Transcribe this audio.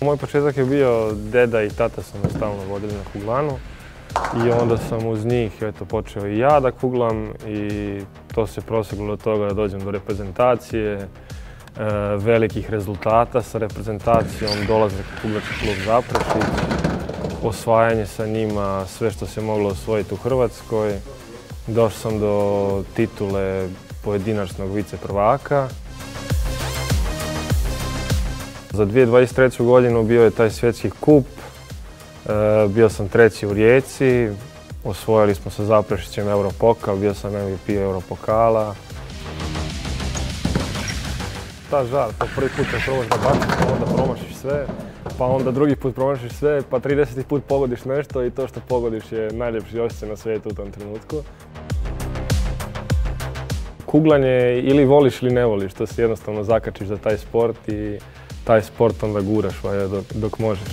Moj početak je bio, deda i tata su me stalno vodili na kuglanu i onda sam uz njih počeo i ja da kuglam i to se proseglo do toga da dođem do reprezentacije, velikih rezultata sa reprezentacijom, dolazak u kuglački klub Zaprešić, osvajanje sa njima, sve što se moglo osvojiti u Hrvatskoj. Došao sam do titule pojedinačnog vice prvaka. Za 2023. godinu bio je taj svjetski kup, bio sam treći u Rijeci, osvojili smo sa Zaprešićem Europokal, bio sam MVP Europokala. Ta žar, to prvi put kad probaš da baciš, pa onda promašiš sve, pa onda drugi put promašiš sve, pa 30. put pogodiš nešto i to što pogodiš je najljepši osjećaj na svijetu u tom trenutku. Kuglanje ili voliš ili ne voliš, to se jednostavno zakačiš za taj sport i taj sport onda guraš dok možeš.